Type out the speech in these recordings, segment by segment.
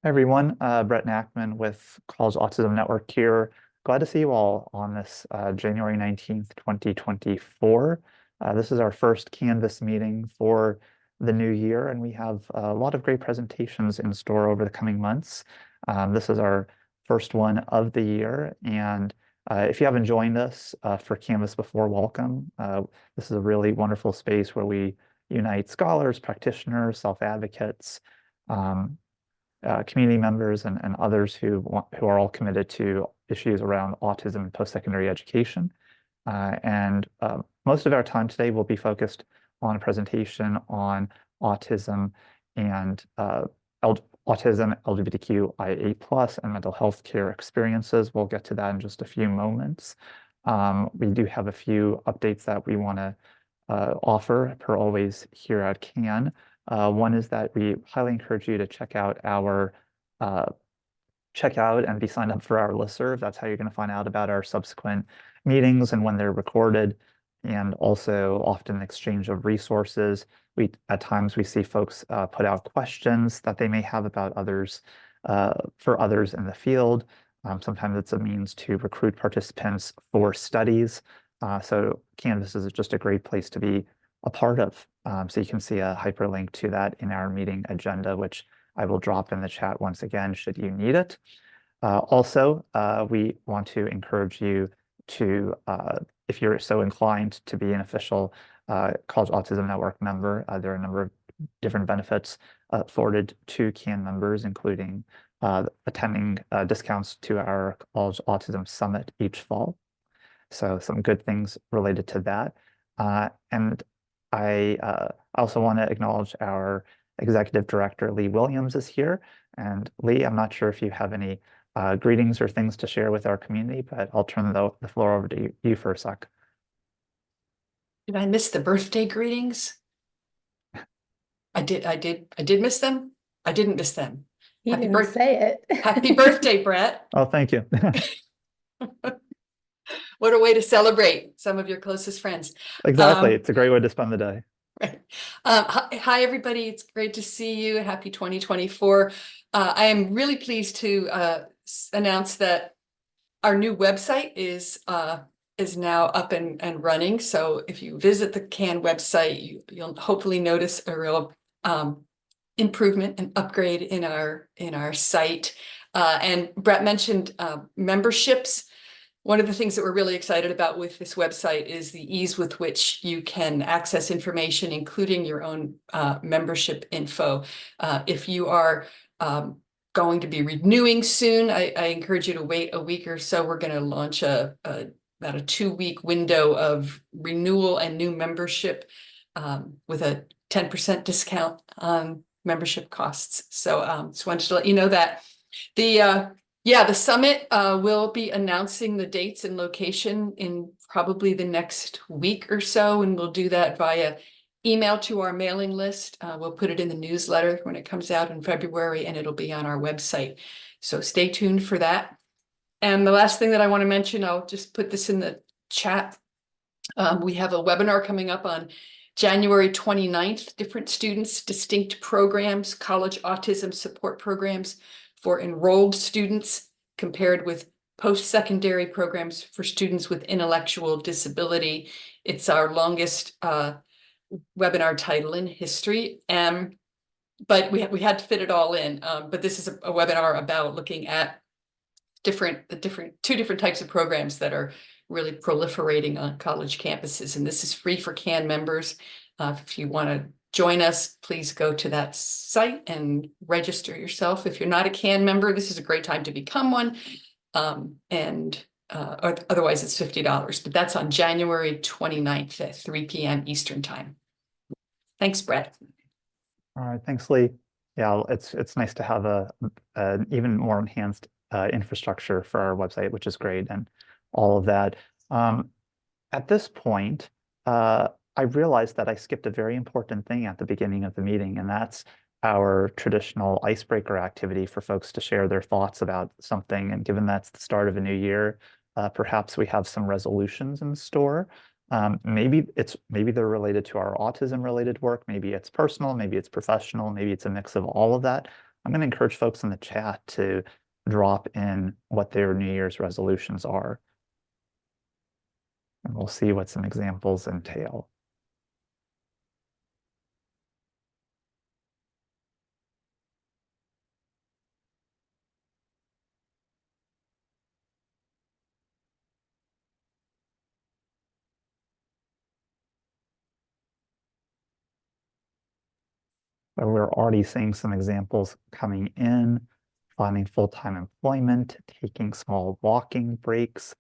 Hi everyone, Brett Nackman with College Autism Network here. Glad to see you all on this January 19th, 2024. This is our first Canvas meeting for the new year, and we have a lot of great presentations in store over the coming months. This is our first one of the year, and if you haven't joined us for Canvas before, welcome. This is a really wonderful space where we unite scholars, practitioners, self-advocates, community members and others who are all committed to issues around autism and post-secondary education. Most of our time today will be focused on a presentation on autism and autism, LGBTQIA+, and mental health care experiences. We'll get to that in just a few moments. We do have a few updates that we want to offer, per always, here at CAN. One is that we highly encourage you to check out and be signed up for our listserv. That's how you're going to find out about our subsequent meetings and when they're recorded, and also often exchange of resources. At times we see folks put out questions that they may have about others, for others in the field. Sometimes it's a means to recruit participants for studies. So Canvas is just a great place to be a part of. So you can see a hyperlink to that in our meeting agenda, which I will drop in the chat once again, should you need it. Also, we want to encourage you to, if you're so inclined, to be an official College Autism Network member. There are a number of different benefits afforded to CAN members, including attending discounts to our College Autism Summit each fall. So some good things related to that. And I also want to acknowledge our Executive Director, Lee Williams, is here. And Lee, I'm not sure if you have any greetings or things to share with our community, but I'll turn the floor over to you for a sec. Did I miss the birthday greetings? I did miss them. I didn't miss them. You didn't say it. Happy birthday, Brett. Oh, thank you. What a way to celebrate some of your closest friends. Exactly. It's a great way to spend the day. Right. Hi, everybody. It's great to see you. Happy 2024. I am really pleased to announce that our new website is now up and running. So if you visit the CAN website, you'll hopefully notice a real improvement and upgrade in our site. And Brett mentioned memberships. One of the things that we're really excited about with this website is the ease with which you can access information, including your own membership info. If you are going to be renewing soon, I encourage you to wait a week or so. We're going to launch about a 2-week window of renewal and new membership with a 10% discount on membership costs. So just wanted to let you know that. The summit will be announcing the dates and location in probably the next week or so, and we'll do that via email to our mailing list. We'll put it in the newsletter when it comes out in February, and it'll be on our website. So stay tuned for that. And the last thing that I want to mention, I'll just put this in the chat. We have a webinar coming up on January 29th, different students, distinct programs, college autism support programs for enrolled students compared with post-secondary programs for students with intellectual disability. It's our longest webinar title in history, but we had to fit it all in. But this is a webinar about looking at two different types of programs that are really proliferating on college campuses, and this is free for CAN members. If you want to join us, please go to that site and register yourself. If you're not a CAN member, this is a great time to become one. Or otherwise it's $50, but that's on January 29th at 3 p.m. Eastern time. Thanks, Brett. All right, thanks, Lee. Yeah, it's nice to have an even more enhanced infrastructure for our website, which is great, and all of that. At this point, I realized that I skipped a very important thing at the beginning of the meeting, and that's our traditional icebreaker activity for folks to share their thoughts about something. And given that's the start of a new year, perhaps we have some resolutions in store. Maybe they're related to our autism-related work. Maybe it's personal. Maybe it's professional. Maybe it's a mix of all of that. I'm going to encourage folks in the chat to drop in what their New Year's resolutions are. And we'll see what some examples entail. But we're already seeing some examples coming in, finding full-time employment, taking small walking breaks,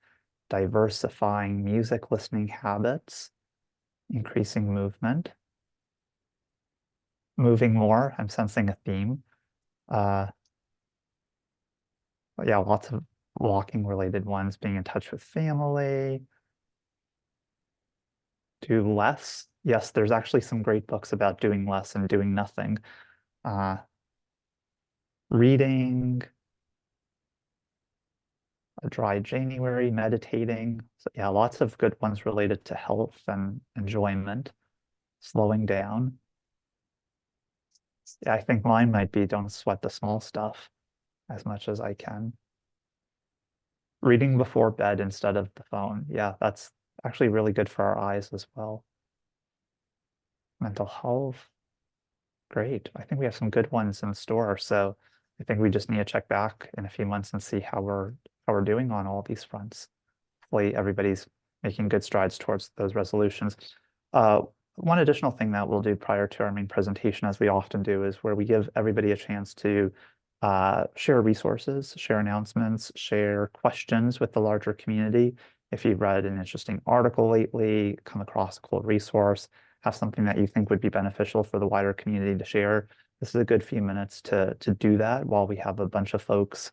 diversifying music listening habits, increasing movement, moving more. I'm sensing a theme. But yeah, lots of walking related ones, being in touch with family, do less. Yes, there's actually some great books about doing less and doing nothing. Uh, reading, a dry January, meditating. So yeah, lots of good ones related to health and enjoyment, slowing down. Yeah, I think mine might be don't sweat the small stuff as much as I can. Reading before bed instead of the phone. Yeah, that's actually really good for our eyes as well. Mental health. Great. I think we have some good ones in store. So I think we just need to check back in a few months and see how we're doing on all these fronts. Hopefully everybody's making good strides towards those resolutions. One additional thing that we'll do prior to our main presentation, as we often do, is where we give everybody a chance to share resources, share announcements, share questions with the larger community. If you've read an interesting article lately, come across a cool resource, have something that you think would be beneficial for the wider community to share, this is a good few minutes to do that while we have a bunch of folks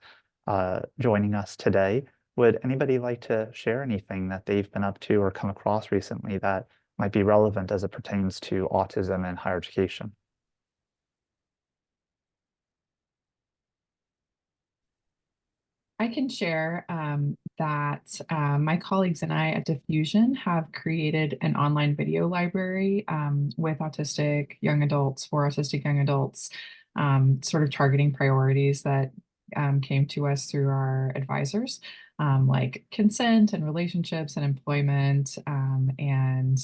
joining us today. Would anybody like to share anything that they've been up to or come across recently that might be relevant as it pertains to autism and higher education? I can share that my colleagues and I at Diffusion have created an online video library with autistic young adults, for autistic young adults, sort of targeting priorities that came to us through our advisors, like consent and relationships and employment, and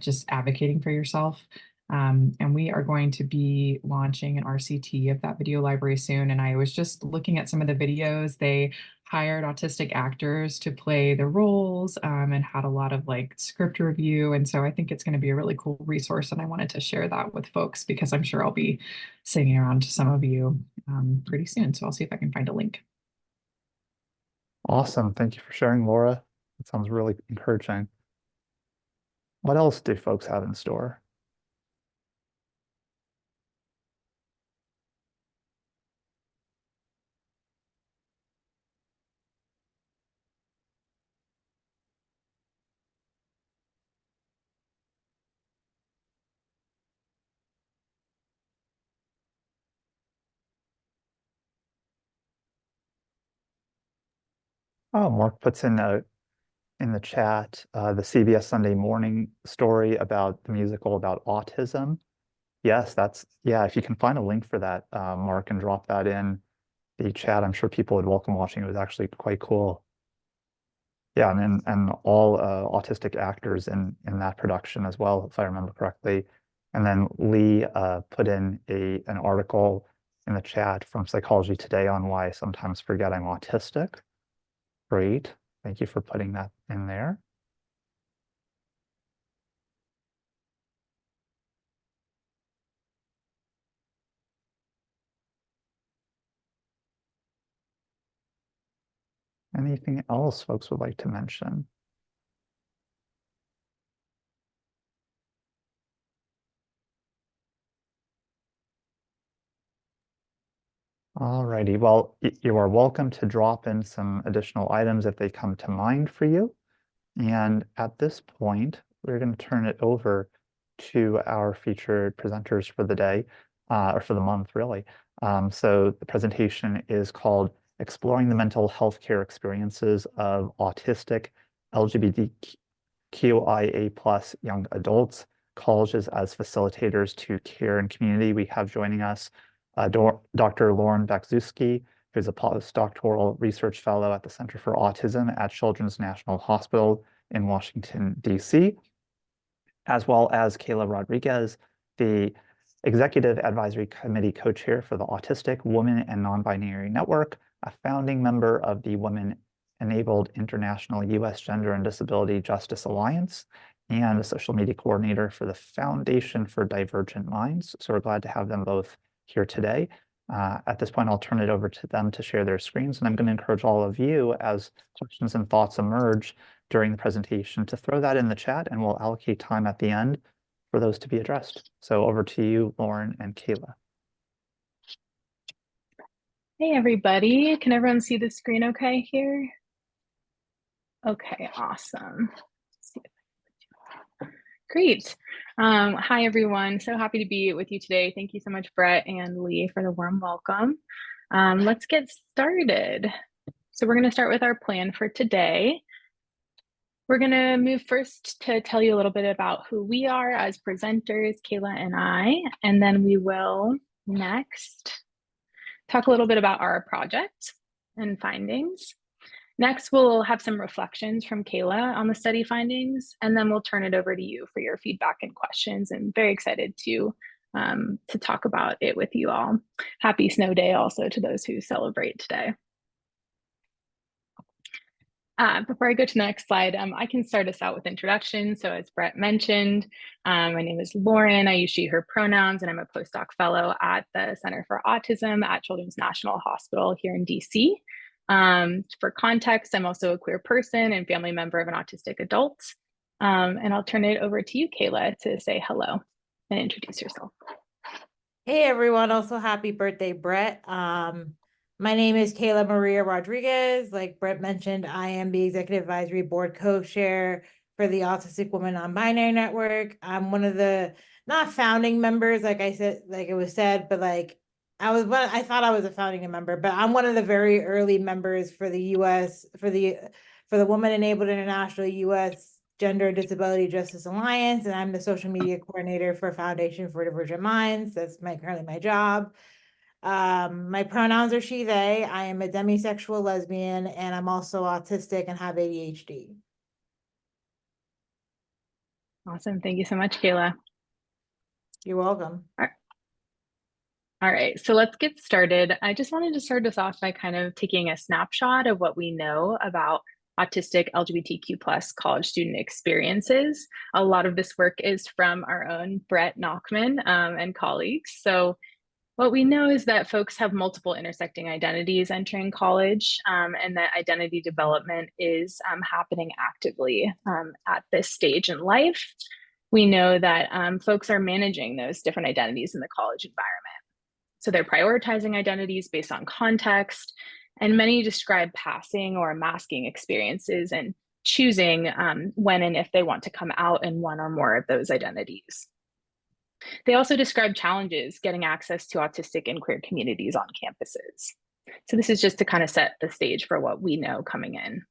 just advocating for yourself. And we are going to be launching an RCT of that video library soon. And I was just looking at some of the videos. They hired autistic actors to play the roles, and had a lot of like script review. And so I think it's going to be a really cool resource. And I wanted to share that with folks because I'm sure I'll be singing around to some of you pretty soon. So I'll see if I can find a link. Awesome. Thank you for sharing, Laura. That sounds really encouraging. What else do folks have in store? Oh, Mark puts in the chat the CBS Sunday Morning story about the musical about autism. Yes, yeah, if you can find a link for that, Mark, and drop that in the chat, I'm sure people would welcome watching. It was actually quite cool. Yeah, and all autistic actors in that production as well, if I remember correctly. And then Lee put in an article in the chat from Psychology Today on why I sometimes forget I'm autistic. Great. Thank you for putting that in there. Anything else folks would like to mention? Alrighty, well, you are welcome to drop in some additional items if they come to mind for you. And at this point, we're going to turn it over to our featured presenters for the day, or for the month, really. So the presentation is called Exploring the Mental Health Care Experiences of Autistic LGBTQIA+ Young Adults, Colleges as Facilitators to Care and Community. We have joining us Dr. Lauren Baczewski, who's a postdoctoral research fellow at the Center for Autism at Children's National Hospital in Washington, D.C., as well as Kayla Rodriguez, the Executive Advisory Committee co-chair for the Autistic Women and Non-Binary Network, a founding member of the Women-Enabled International U.S. Gender and Disability Justice Alliance, and a social media coordinator for the Foundation for Divergent Minds. So we're glad to have them both here today. At this point, I'll turn it over to them to share their screens, and I'm going to encourage all of you, as questions and thoughts emerge during the presentation, to throw that in the chat, and we'll allocate time at the end for those to be addressed. So over to you, Lauren and Kayla. Hey, everybody. Can everyone see the screen okay here? Okay, awesome. Great. Hi, everyone. So happy to be with you today. Thank you so much, Brett and Lee, for the warm welcome. Let's get started. So we're going to start with our plan for today. We're going to move first to tell you a little bit about who we are as presenters, Kayla and I, and then we will next talk a little bit about our project and findings. Next, we'll have some reflections from Kayla on the study findings, and then we'll turn it over to you for your feedback and questions. I'm very excited to talk about it with you all. Happy snow day also to those who celebrate today. Before I go to the next slide, I can start us out with introductions. So as Brett mentioned, my name is Lauren. I use she, her pronouns, and I'm a postdoc fellow at the Center for Autism at Children's National Hospital here in DC. For context, I'm also a queer person and family member of an autistic adult. And I'll turn it over to you, Kayla, to say hello and introduce yourself. Hey everyone, also happy birthday, Brett. My name is Kayla Maria Rodriguez. Like Brett mentioned, I am the Executive Advisory Board co-chair for the Autistic Women Non-Binary Network. I'm one of the, not founding members, like I said, like it was said, but like I thought I was a founding member, but I'm one of the very early members for the U.S., for the Women-Enabled International U.S. Gender and Disability Justice Alliance, and I'm the social media coordinator for Foundation for Divergent Minds. That's currently my job. My pronouns are she, they. I am a demisexual lesbian, and I'm also autistic and have ADHD. Awesome. Thank you so much, Kayla. You're welcome. All right, so let's get started. I just wanted to start us off by kind of taking a snapshot of what we know about autistic LGBTQ+ college student experiences. A lot of this work is from our own Brett Nachman and colleagues. So what we know is that folks have multiple intersecting identities entering college, and that identity development is happening actively at this stage in life. We know that folks are managing those different identities in the college environment. So they're prioritizing identities based on context, and many describe passing or masking experiences and choosing when and if they want to come out in one or more of those identities. They also describe challenges getting access to autistic and queer communities on campuses. So this is just to kind of set the stage for what we know coming in.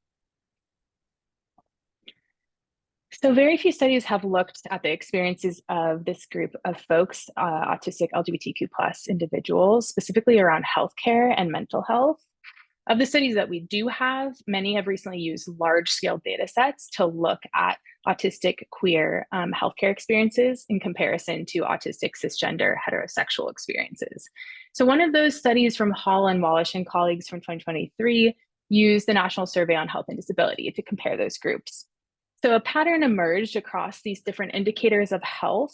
So very few studies have looked at the experiences of this group of folks, autistic LGBTQ+ individuals, specifically around healthcare and mental health. Of the studies that we do have, many have recently used large-scale data sets to look at autistic queer healthcare experiences in comparison to autistic cisgender heterosexual experiences. So one of those studies from Hall and Wallish and colleagues from 2023 used the National Survey on Health and Disability to compare those groups. So a pattern emerged across these different indicators of health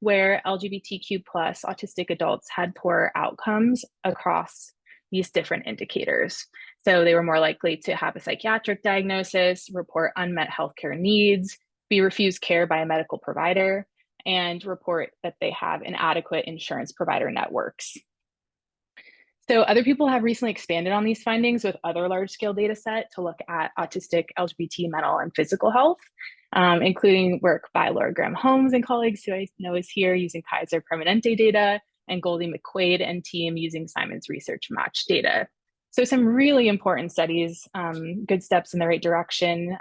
where LGBTQ+ autistic adults had poorer outcomes across these different indicators. So they were more likely to have a psychiatric diagnosis, report unmet healthcare needs, be refused care by a medical provider, and report that they have inadequate insurance provider networks. So other people have recently expanded on these findings with other large-scale data set to look at autistic LGBT mental and physical health, including work by Laura Graham Holmes and colleagues who I know is here using Kaiser Permanente data, and Goldie McQuaid and team using Simon's Research Match data. So some really important studies, good steps in the right direction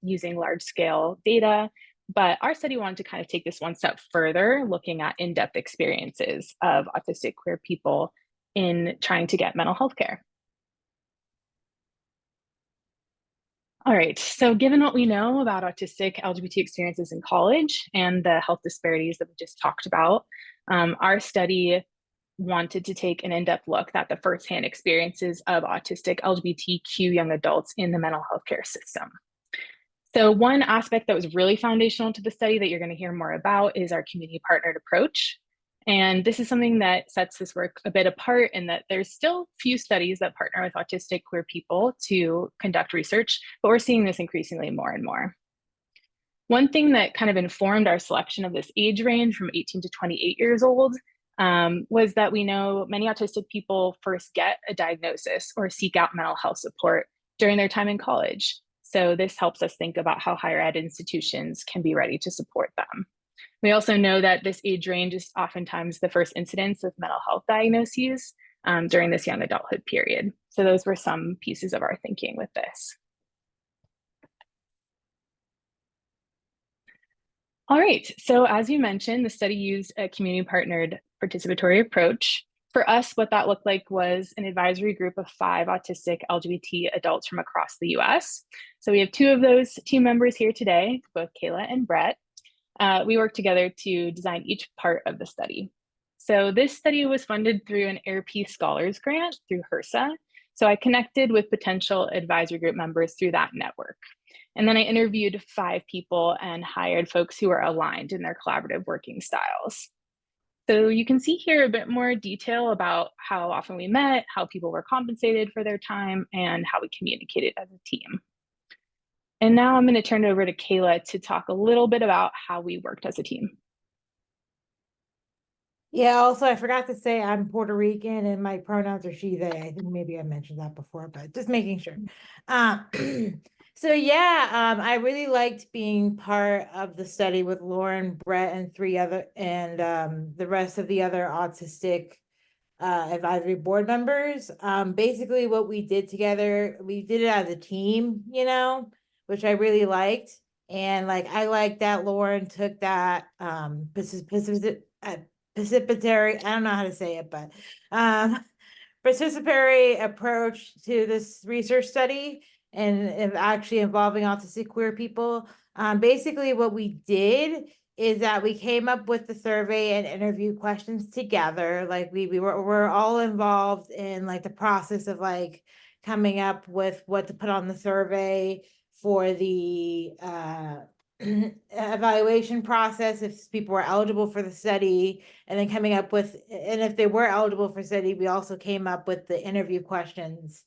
using large-scale data, But our study wanted to kind of take this one step further, looking at in-depth experiences of autistic queer people in trying to get mental health care. All right, so given what we know about autistic LGBT experiences in college and the health disparities that we just talked about, our study wanted to take an in-depth look at the firsthand experiences of autistic LGBTQ young adults in the mental health care system. So one aspect that was really foundational to the study that you're going to hear more about is our community partnered approach. And this is something that sets this work a bit apart in that there's still few studies that partner with autistic queer people to conduct research, but we're seeing this increasingly more and more. One thing that kind of informed our selection of this age range from 18 to 28 years old was that we know many autistic people first get a diagnosis or seek out mental health support during their time in college. So this helps us think about how higher ed institutions can be ready to support them. We also know that this age range is oftentimes the first incidence of mental health diagnoses during this young adulthood period. So those were some pieces of our thinking with this. All right, so as you mentioned, the study used a community partnered participatory approach. For us, what that looked like was an advisory group of 5 autistic LGBT adults from across the US. So we have 2 of those team members here today, both Kayla and Brett. We worked together to design each part of the study. So this study was funded through an AIRP Scholars Grant through HRSA. So I connected with potential advisory group members through that network. And then I interviewed 5 people and hired folks who were aligned in their collaborative working styles. So you can see here a bit more detail about how often we met, how people were compensated for their time, and how we communicated as a team. And now I'm going to turn it over to Kayla to talk a little bit about how we worked as a team. Yeah, also, I forgot to say I'm Puerto Rican and my pronouns are she, they. I think maybe I mentioned that before, but just making sure. So yeah, I really liked being part of the study with Lauren, Brett, and the rest of the other autistic advisory board members. Basically what we did together, we did it as a team, which I really liked. And like, I like that Lauren took that participatory, I don't know how to say it, but participatory approach to this research study and actually involving autistic queer people. Basically what we did is that we came up with the survey and interview questions together. Like we're all involved in like the process of like coming up with what to put on the survey for the evaluation process if people were eligible for the study, and then coming up with, and if they were eligible for study, we also came up with the interview questions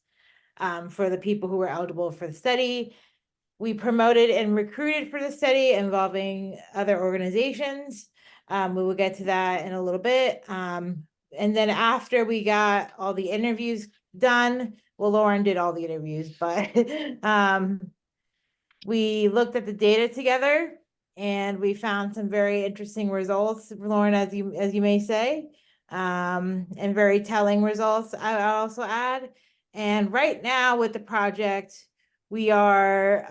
for the people who were eligible for the study. We promoted and recruited for the study involving other organizations. We will get to that in a little bit. And then after we got all the interviews done, well, Lauren did all the interviews, but we looked at the data together and we found some very interesting results, Lauren, as you may say, and very telling results, I also add. And right now with the project, we are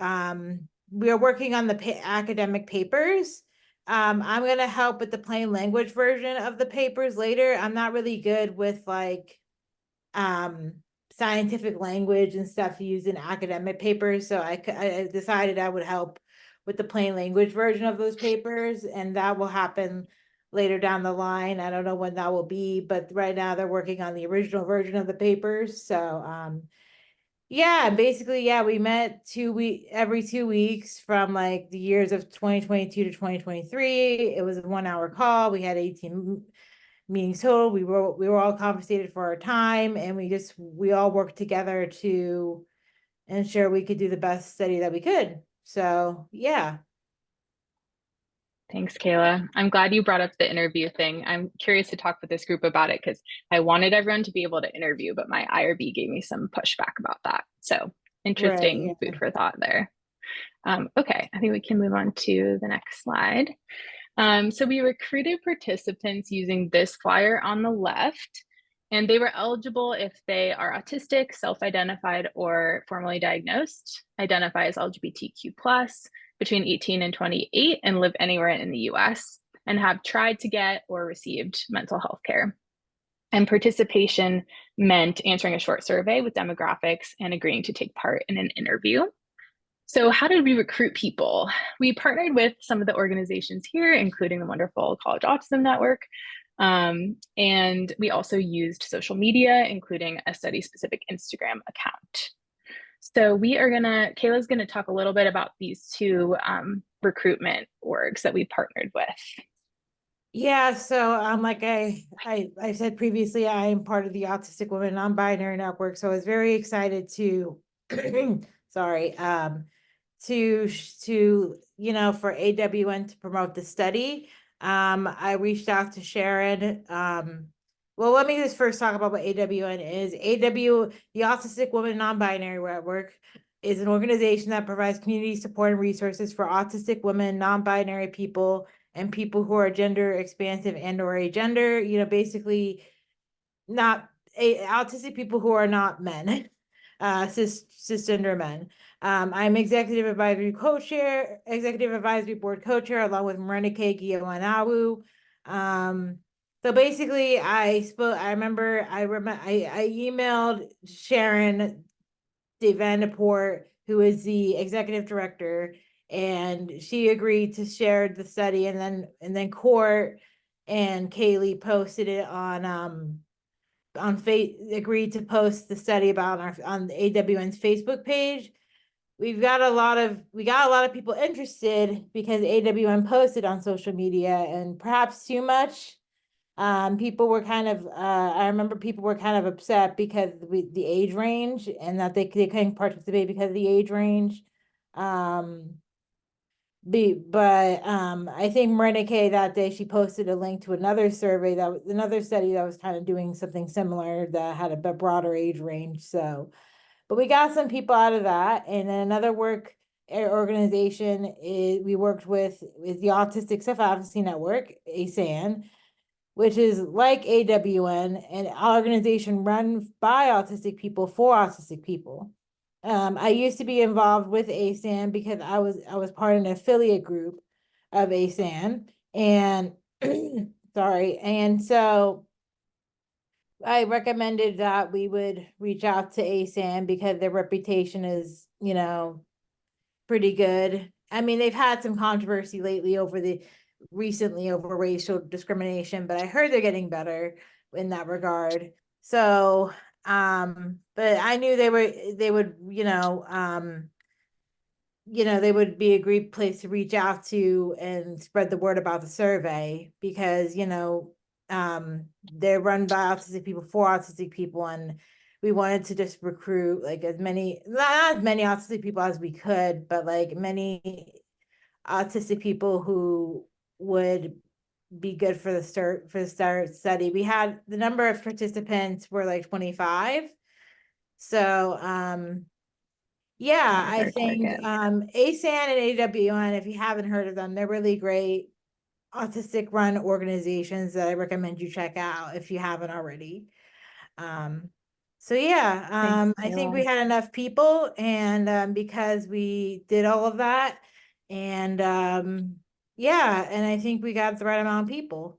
working on the academic papers. I'm going to help with the plain language version of the papers later. I'm not really good with like scientific language and stuff used in academic papers. So I decided I would help with the plain language version of those papers, and that will happen later down the line. I don't know when that will be, but right now they're working on the original version of the papers. So yeah, basically, yeah, we met every 2 weeks from like the years of 2022 to 2023. It was a 1-hour call. We had 18 meetings total. We were all compensated for our time, and we all worked together to ensure we could do the best study that we could. So yeah. Thanks, Kayla. I'm glad you brought up the interview thing. I'm curious to talk with this group about it because I wanted everyone to be able to interview, but my IRB gave me some pushback about that. So interesting food for thought there. Okay, I think we can move on to the next slide. So we recruited participants using this flyer on the left, and they were eligible if they are autistic, self-identified, or formally diagnosed, identify as LGBTQ+, between 18 and 28 and live anywhere in the US and have tried to get or received mental health care. And participation meant answering a short survey with demographics and agreeing to take part in an interview. So how did we recruit people? We partnered with some of the organizations here, including the wonderful College Autism Network. And we also used social media, including a study-specific Instagram account. So Kayla's gonna talk a little bit about these two recruitment orgs that we partnered with. Yeah, so like I said previously, I am part of the Autistic Women Non-Binary Network, so I was very excited to sorry, to for AWN to promote the study. I reached out to Sharon. Well, let me just first talk about what AWN is. The Autistic Women Non-Binary Network, is an organization that provides community support and resources for autistic women, non-binary people, and people who are gender expansive and or agender, basically not autistic people who are not men, cisgender men. I'm executive advisory board co-chair, along with Marenike Giowanawu. So basically I emailed Sharon DeVanderpoort, who is the executive director, and she agreed to share the study, and then Court and Kaylee posted it agreed to post the study on AWN's Facebook page. We got a lot of people interested because AWN posted on social media, and perhaps too much. People were kind of I remember people were kind of upset because the age range, and that they couldn't participate because of the age range. I think Marenike that day, she posted a link to another study that was kind of doing something similar that had a broader age range. So, but we got some people out of that. And then another organization we worked with the Autistic Self-Advocacy Network, ASAN, which is like AWN, an organization run by autistic people for autistic people. I used to be involved with ASAN because I was part of an affiliate group of ASAN, and sorry, and so I recommended that we would reach out to ASAN because their reputation is, pretty good. I mean, they've had some controversy recently over racial discrimination, but I heard they're getting better in that regard. So, but I knew they would, they would be a great place to reach out to and spread the word about the survey because, they're run by autistic people for autistic people, and we wanted to just recruit like not as many autistic people as we could, but like many autistic people who would be good for the start study. We had the number of participants were like 25. So yeah, I think ASAN and AWN, if you haven't heard of them, they're really great autistic run organizations that I recommend you check out if you haven't already. So yeah, I think we had enough people, and because we did all of that, and yeah, and I think we got the right amount of people.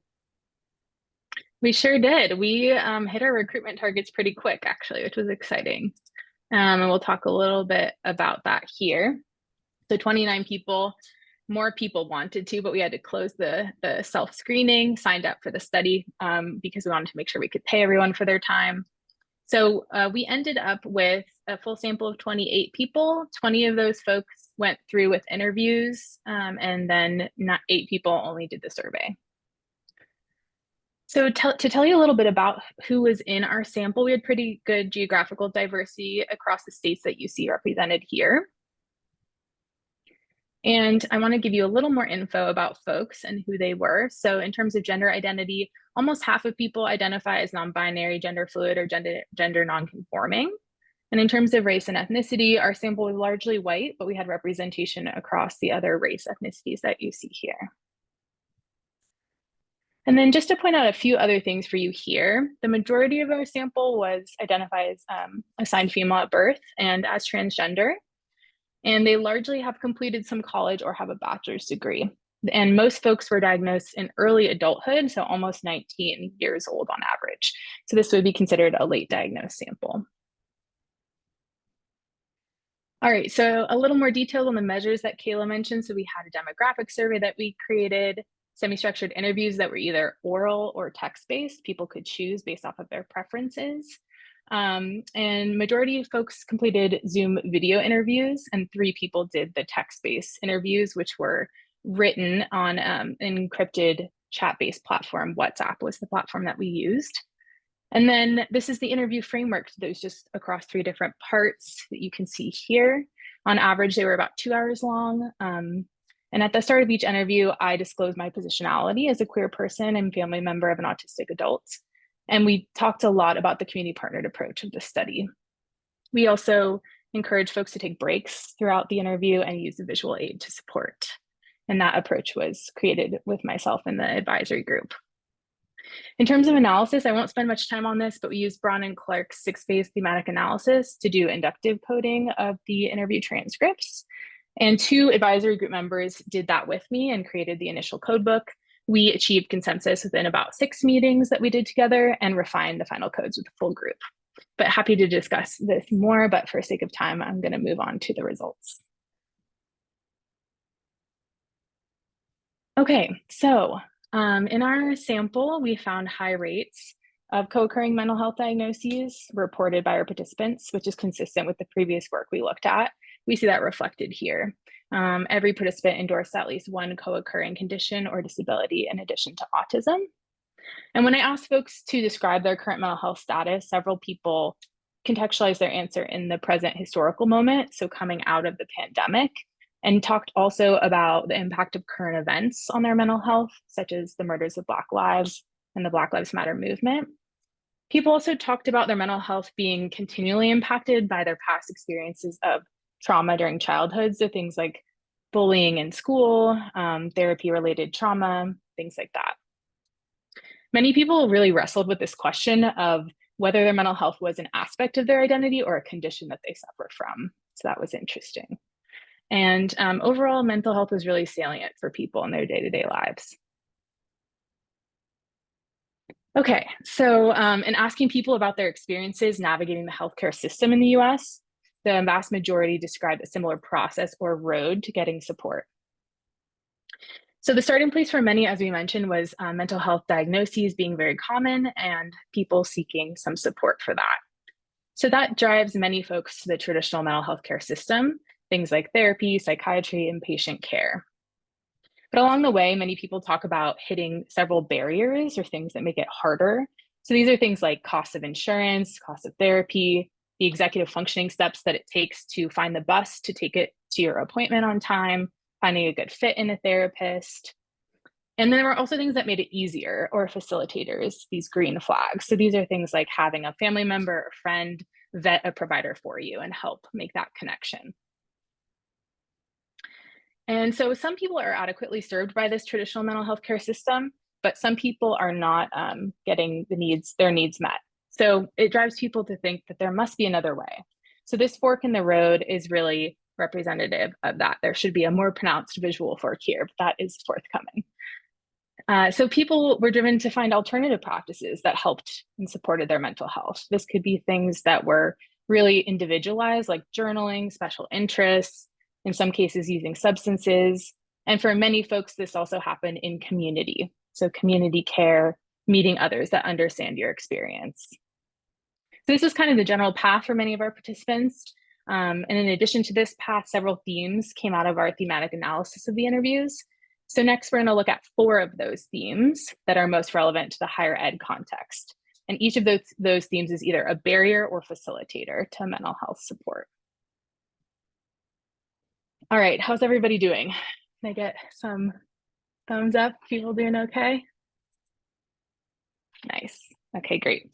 We sure did. We hit our recruitment targets pretty quick, actually, which was exciting. And we'll talk a little bit about that here. So 29 people, more people wanted to, but we had to close the self-screening, signed up for the study because we wanted to make sure we could pay everyone for their time. So we ended up with a full sample of 28 people. 20 of those folks went through with interviews, and then 8 people only did the survey. So to tell you a little bit about who was in our sample, we had pretty good geographical diversity across the states that you see represented here. And I want to give you a little more info about folks and who they were. So in terms of gender identity, almost half of people identify as non-binary, gender fluid, or gender non-conforming. And in terms of race and ethnicity, our sample was largely white, but we had representation across the other race ethnicities that you see here. And then just to point out a few other things for you here, the majority of our sample was identified as assigned female at birth and as transgender. and they largely have completed some college or have a bachelor's degree. And most folks were diagnosed in early adulthood, so almost 19 years old on average. So this would be considered a late diagnosed sample. All right, so a little more details on the measures that Kayla mentioned. So we had a demographic survey that we created, semi-structured interviews that were either oral or text-based. People could choose based off of their preferences. And majority of folks completed Zoom video interviews, and 3 people did the text-based interviews, which were written on an encrypted chat-based platform. WhatsApp was the platform that we used. And then this is the interview framework. Those just across 3 different parts that you can see here. On average, they were about 2 hours long. And at the start of each interview, I disclosed my positionality as a queer person and family member of an autistic adult. And we talked a lot about the community partnered approach of the study. We also encourage folks to take breaks throughout the interview and use a visual aid to support. And that approach was created with myself and the advisory group. In terms of analysis, I won't spend much time on this, but we used Braun and Clark's 6-phase thematic analysis to do inductive coding of the interview transcripts. And 2 advisory group members did that with me and created the initial codebook. We achieved consensus within about 6 meetings that we did together and refined the final codes with the full group. But happy to discuss this more, but for sake of time, I'm going to move on to the results. Okay, so in our sample, we found high rates of co-occurring mental health diagnoses reported by our participants, which is consistent with the previous work we looked at. We see that reflected here. Every participant endorsed at least one co-occurring condition or disability in addition to autism. And when I asked folks to describe their current mental health status, several people contextualized their answer in the present historical moment, so coming out of the pandemic, and talked also about the impact of current events on their mental health, such as the murders of Black lives and the Black Lives Matter movement. People also talked about their mental health being continually impacted by their past experiences of trauma during childhood, so things like bullying in school, therapy-related trauma, things like that. Many people really wrestled with this question of whether their mental health was an aspect of their identity or a condition that they suffer from. So that was interesting. And overall, mental health was really salient for people in their day-to-day lives. Okay, so in asking people about their experiences navigating the healthcare system in the US, the vast majority described a similar process or road to getting support. So the starting place for many, as we mentioned, was mental health diagnoses being very common and people seeking some support for that. So that drives many folks to the traditional mental health care system, things like therapy, psychiatry, and patient care. But along the way, many people talk about hitting several barriers or things that make it harder. So these are things like cost of insurance, cost of therapy, the executive functioning steps that it takes to find the bus to take it to your appointment on time, finding a good fit in a therapist. And then there were also things that made it easier, or facilitators, these green flags. So these are things like having a family member or friend vet a provider for you and help make that connection. And so some people are adequately served by this traditional mental health care system, but some people are not getting their needs met. So it drives people to think that there must be another way. So this fork in the road is really representative of that. There should be a more pronounced visual fork here, but that is forthcoming. So people were driven to find alternative practices that helped and supported their mental health. This could be things that were really individualized, like journaling, special interests, in some cases using substances. And for many folks, this also happened in community. So community care, meeting others that understand your experience. So this was kind of the general path for many of our participants. And in addition to this path, several themes came out of our thematic analysis of the interviews. So next, we're going to look at 4 of those themes that are most relevant to the higher ed context. And each of those themes is either a barrier or facilitator to mental health support. All right, how's everybody doing? Can I get some thumbs up? People doing okay? Nice. Okay, great.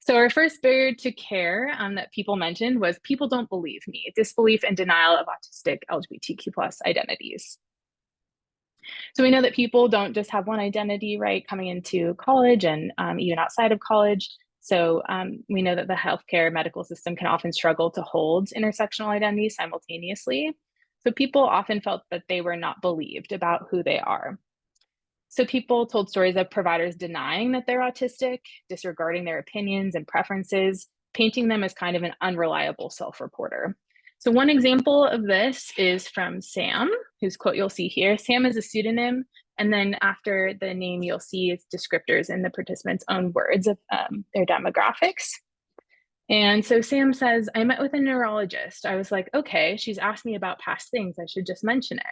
So our first barrier to care that people mentioned was people don't believe me, disbelief and denial of autistic LGBTQ+ identities. So we know that people don't just have one identity, right, coming into college and even outside of college. So we know that the healthcare medical system can often struggle to hold intersectional identities simultaneously. So people often felt that they were not believed about who they are. So people told stories of providers denying that they're autistic, disregarding their opinions and preferences, painting them as kind of an unreliable self-reporter. So one example of this is from Sam, whose quote you'll see here. Sam is a pseudonym, and then after the name you'll see its descriptors in the participants' own words of their demographics. And so Sam says, I met with a neurologist. I was like, okay, she's asked me about past things. I should just mention it.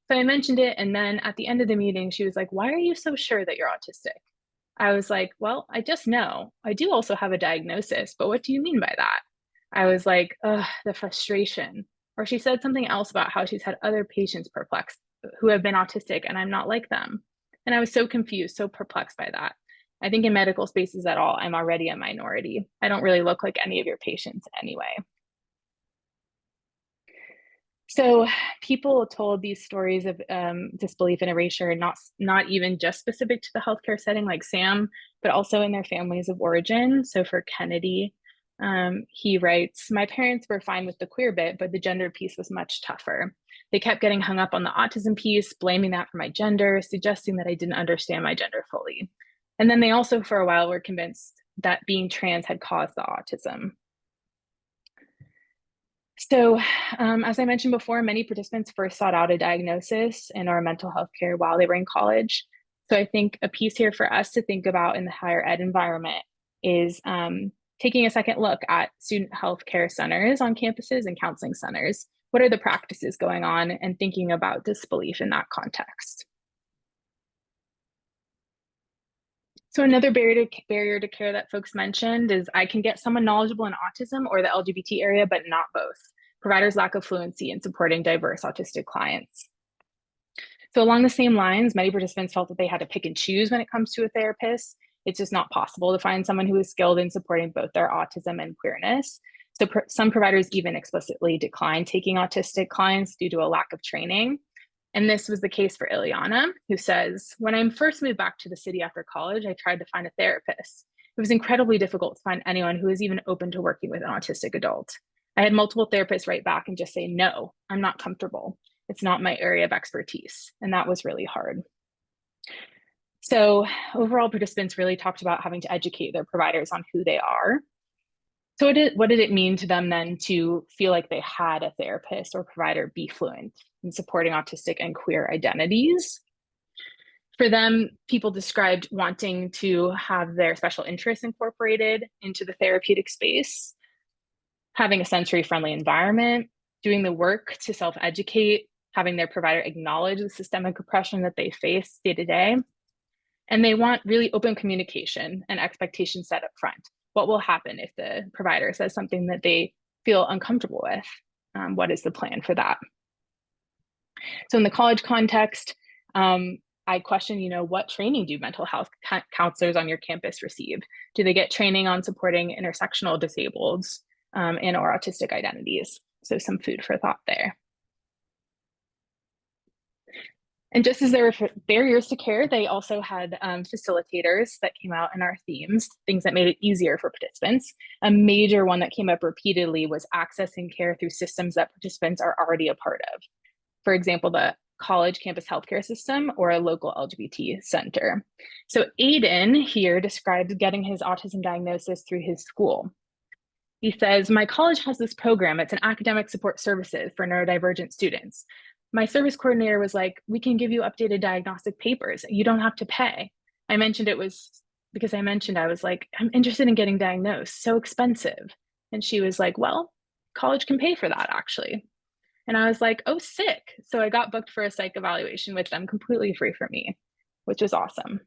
So I mentioned it. And then at the end of the meeting, she was like, why are you so sure that you're autistic? I was like, well, I just know. I do also have a diagnosis, but what do you mean by that? I was like, ugh, the frustration. Or she said something else about how she's had other patients perplexed who have been autistic and I'm not like them. And I was so confused, so perplexed by that. I think in medical spaces at all, I'm already a minority. I don't really look like any of your patients anyway. So people told these stories of disbelief and erasure, not even just specific to the healthcare setting like Sam, but also in their families of origin. So for Kennedy, he writes, my parents were fine with the queer bit, but the gender piece was much tougher. They kept getting hung up on the autism piece, blaming that for my gender, suggesting that I didn't understand my gender fully. And then they also, for a while, were convinced that being trans had caused the autism. So as I mentioned before, many participants first sought out a diagnosis in our mental health care while they were in college. So I think a piece here for us to think about in the higher ed environment is taking a second look at student health care centers on campuses and counseling centers. What are the practices going on, and thinking about disbelief in that context. So another barrier to care that folks mentioned is I can get someone knowledgeable in autism or the LGBT area, but not both. Providers lack of fluency in supporting diverse autistic clients. So along the same lines, many participants felt that they had to pick and choose when it comes to a therapist. It's just not possible to find someone who is skilled in supporting both their autism and queerness. So some providers even explicitly decline taking autistic clients due to a lack of training. And this was the case for Ileana, who says, when I first moved back to the city after college, I tried to find a therapist. It was incredibly difficult to find anyone who was even open to working with an autistic adult. I had multiple therapists write back and just say, no, I'm not comfortable. It's not my area of expertise. And that was really hard. So overall, participants really talked about having to educate their providers on who they are. So what did it mean to them then to feel like they had a therapist or provider be fluent in supporting autistic and queer identities? For them, people described wanting to have their special interests incorporated into the therapeutic space, having a sensory-friendly environment, doing the work to self-educate, having their provider acknowledge the systemic oppression that they face day to day. And they want really open communication and expectations set up front. What will happen if the provider says something that they feel uncomfortable with? What is the plan for that? So in the college context, I question, what training do mental health counselors on your campus receive? Do they get training on supporting intersectional disableds and or autistic identities? So some food for thought there. And just as there were barriers to care, they also had facilitators that came out in our themes, things that made it easier for participants. A major one that came up repeatedly was accessing care through systems that participants are already a part of. For example, the college campus healthcare system or a local LGBT center. So Aiden here describes getting his autism diagnosis through his school. He says, my college has this program. It's an academic support services for neurodivergent students. My service coordinator was like, we can give you updated diagnostic papers. You don't have to pay. I mentioned it was because I was like, I'm interested in getting diagnosed. So expensive. And she was like, well, college can pay for that actually. And I was like, oh, sick. So I got booked for a psych evaluation with them completely free for me, which was awesome.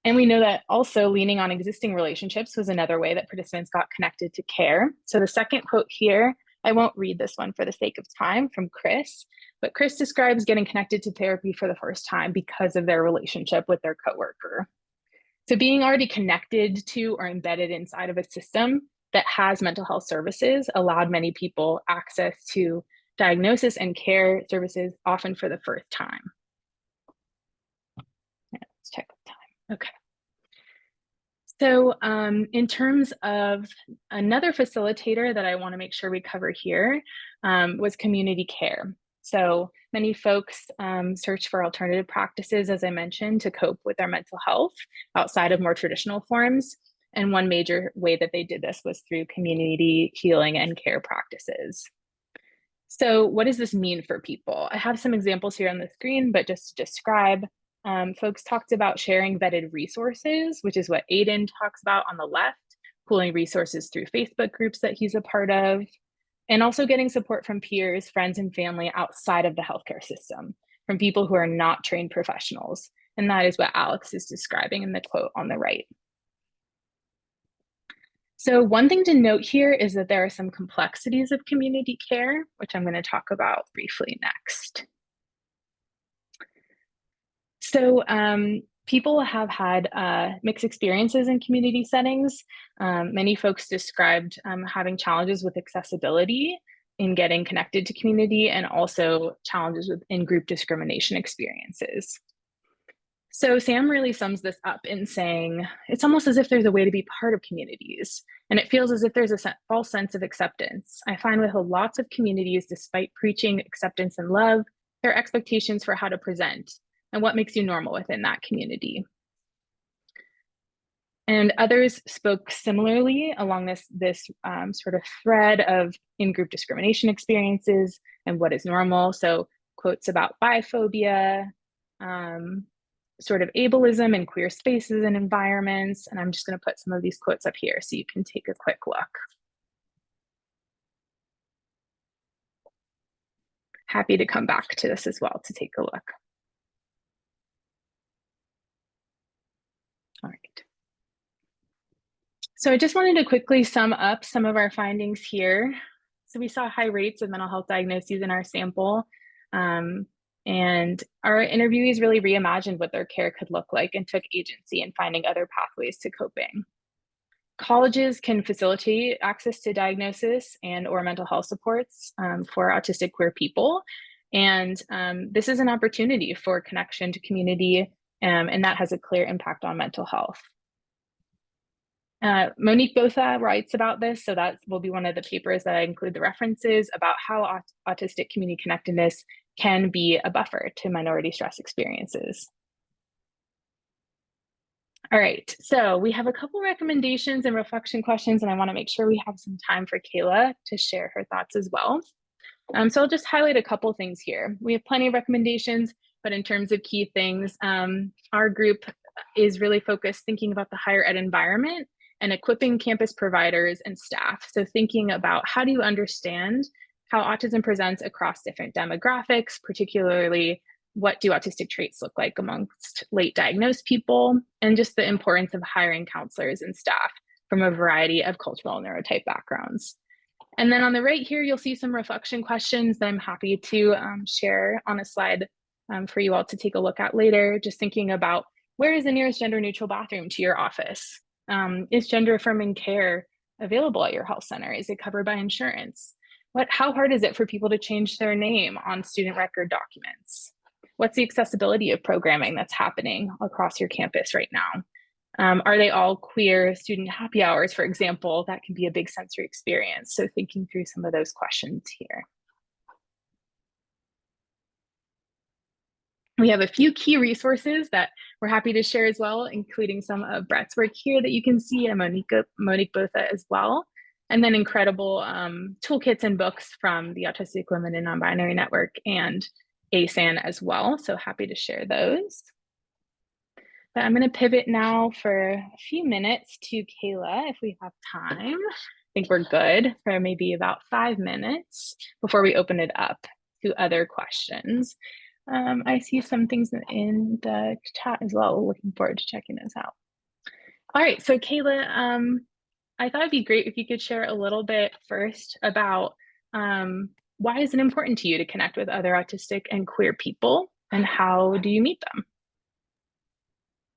And we know that also leaning on existing relationships was another way that participants got connected to care. So the second quote here, I won't read this one for the sake of time, from Chris, but Chris describes getting connected to therapy for the first time because of their relationship with their coworker. So being already connected to or embedded inside of a system that has mental health services allowed many people access to diagnosis and care services, often for the first time. Yeah, let's check the time. Okay. So in terms of another facilitator that I want to make sure we cover here was community care. So many folks search for alternative practices, as I mentioned, to cope with their mental health outside of more traditional forms. And one major way that they did this was through community healing and care practices. So what does this mean for people? I have some examples here on the screen, but just to describe, folks talked about sharing vetted resources, which is what Aiden talks about on the left, pooling resources through Facebook groups that he's a part of, and also getting support from peers, friends, and family outside of the healthcare system, from people who are not trained professionals. And that is what Alex is describing in the quote on the right. So one thing to note here is that there are some complexities of community care, which I'm going to talk about briefly next. So people have had mixed experiences in community settings. Many folks described having challenges with accessibility in getting connected to community, and also challenges with in-group discrimination experiences. So Sam really sums this up in saying, it's almost as if there's a way to be part of communities, and it feels as if there's a false sense of acceptance. I find with lots of communities, despite preaching acceptance and love, there are expectations for how to present and what makes you normal within that community. And others spoke similarly along this sort of thread of in-group discrimination experiences and what is normal. So quotes about biphobia, sort of ableism in queer spaces and environments. And I'm just going to put some of these quotes up here so you can take a quick look. Happy to come back to this as well to take a look. All right. So I just wanted to quickly sum up some of our findings here. So we saw high rates of mental health diagnoses in our sample. And our interviewees really reimagined what their care could look like and took agency in finding other pathways to coping. Colleges can facilitate access to diagnosis and or mental health supports for autistic queer people. And this is an opportunity for connection to community, and that has a clear impact on mental health. Monique Botha writes about this, so that will be one of the papers that I include the references about how autistic community connectedness can be a buffer to minority stress experiences. All right, so we have a couple recommendations and reflection questions, and I want to make sure we have some time for Kayla to share her thoughts as well. So I'll just highlight a couple things here. We have plenty of recommendations, but in terms of key things, our group is really focused thinking about the higher ed environment and equipping campus providers and staff. So thinking about how do you understand how autism presents across different demographics, particularly what do autistic traits look like amongst late diagnosed people, and just the importance of hiring counselors and staff from a variety of cultural and neurotype backgrounds. And then on the right here, you'll see some reflection questions that I'm happy to share on a slide for you all to take a look at later, just thinking about where is the nearest gender neutral bathroom to your office? Is gender affirming care available at your health center? Is it covered by insurance? How hard is it for people to change their name on student record documents? What's the accessibility of programming that's happening across your campus right now? Are they all queer student happy hours, for example? That can be a big sensory experience. So thinking through some of those questions here. We have a few key resources that we're happy to share as well, including some of Brett's work here that you can see, and Monique Botha as well. And then incredible toolkits and books from the Autistic Women and Non-Binary Network and ASAN as well. So happy to share those. But I'm going to pivot now for a few minutes to Kayla, if we have time. I think we're good for maybe about 5 minutes before we open it up to other questions. I see some things in the chat as well. Looking forward to checking those out. All right, so Kayla, I thought it'd be great if you could share a little bit first about why is it important to you to connect with other autistic and queer people, and how do you meet them?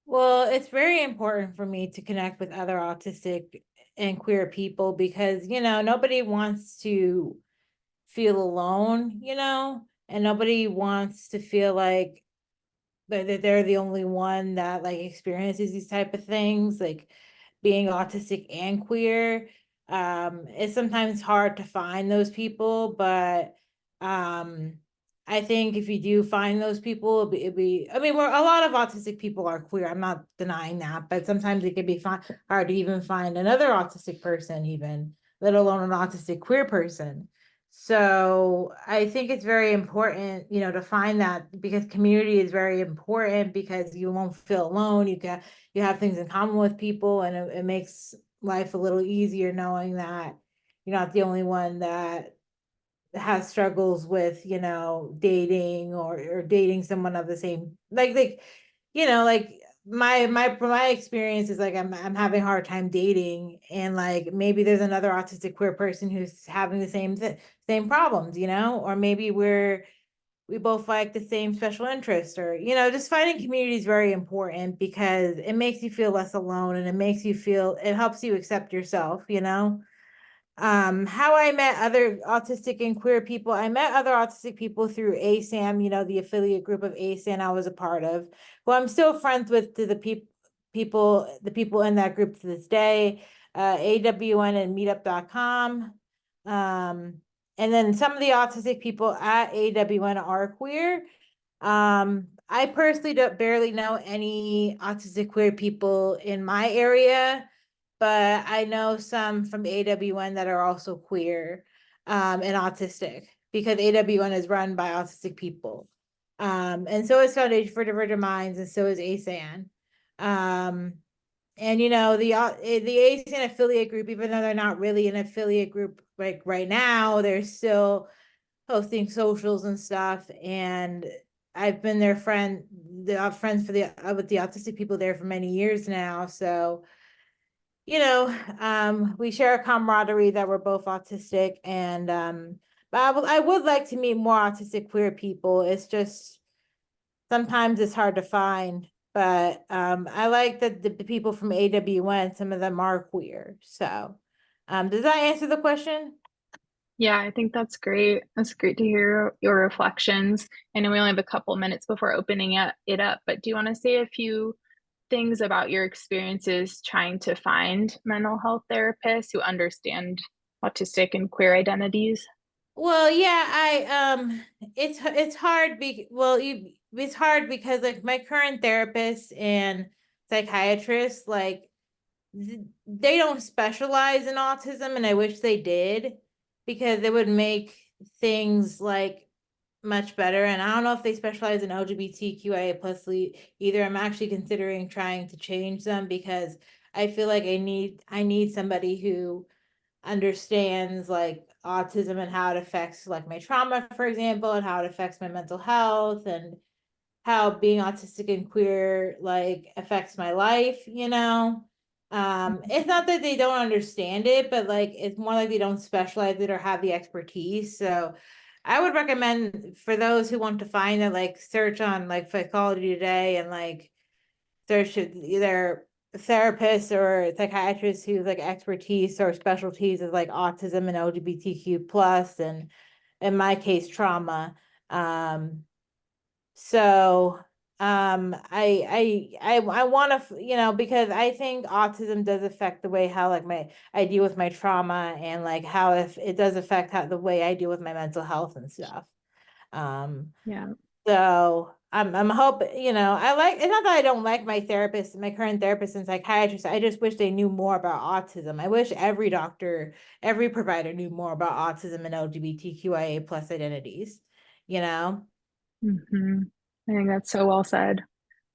Well, it's very important for me to connect with other autistic and queer people because, nobody wants to feel alone, and nobody wants to feel like that they're the only one that like experiences these type of things. Like being autistic and queer. It's sometimes hard to find those people, but I think if you do find those people, I mean, a lot of autistic people are queer. I'm not denying that, but sometimes it can be hard to even find another autistic person, even, let alone an autistic queer person. So I think it's very important, you know, to find that, because community is very important, because you won't feel alone. You have things in common with people, and it makes life a little easier knowing that you're not the only one that has struggles with, you know, dating or dating someone of the same, like, you know, like my experience is like I'm having a hard time dating, and like maybe there's another autistic queer person who's having the same problems, you know, or maybe we both like the same special interest, or, you know, just finding community is very important, because it makes you feel less alone, and it helps you accept yourself, you know. How I met other autistic and queer people. I met other autistic people through ASAM, you know, the affiliate group of ASAM I was a part of, who I'm still friends with, to the people in that group to this day, AWN and meetup.com. And then some of the autistic people at AWN are queer. I personally barely know any autistic queer people in my area, but I know some from AWN that are also queer and autistic, because AWN is run by autistic people. And so is Foundation for Divergent Minds, and so is ASAN. And you know, the ASAN affiliate group, even though they're not really an affiliate group like right now, they're still hosting socials and stuff. And I've been their friends with the autistic people there for many years now. So, you know, we share a camaraderie that we're both autistic, and but I would like to meet more autistic queer people. It's just sometimes it's hard to find, but I like that the people from AWN, some of them are queer. So does that answer the question? Yeah, I think that's great. That's great to hear your reflections. I know we only have a couple minutes before opening it up, but do you want to say a few things about your experiences trying to find mental health therapists who understand autistic and queer identities? Well, yeah, it's hard it's hard because like my current therapist and psychiatrist, like they don't specialize in autism, and I wish they did, because it would make things like much better. And I don't know if they specialize in LGBTQIA plus either. I'm actually considering trying to change them, because I feel like I need somebody who understands like autism and how it affects like my trauma, for example, and how it affects my mental health, and how being autistic and queer like affects my life, you know. It's not that they don't understand it, but like it's more like they don't specialize it or have the expertise. So I would recommend, for those who want to find it, like search on like Psychology Today, and like search either therapists or psychiatrists whose like expertise or specialties is like autism and LGBTQ plus, and in my case trauma. So I want to, you know, because I think autism does affect the way how like I deal with my trauma, and like how if it does affect how the way I deal with my mental health and stuff. Yeah. So I'm hoping, you know, it's not that I don't like my therapist, my current therapist and psychiatrist. I just wish they knew more about autism. I wish every doctor, every provider knew more about autism and LGBTQIA plus identities, you know? Hmm. I think that's so well said.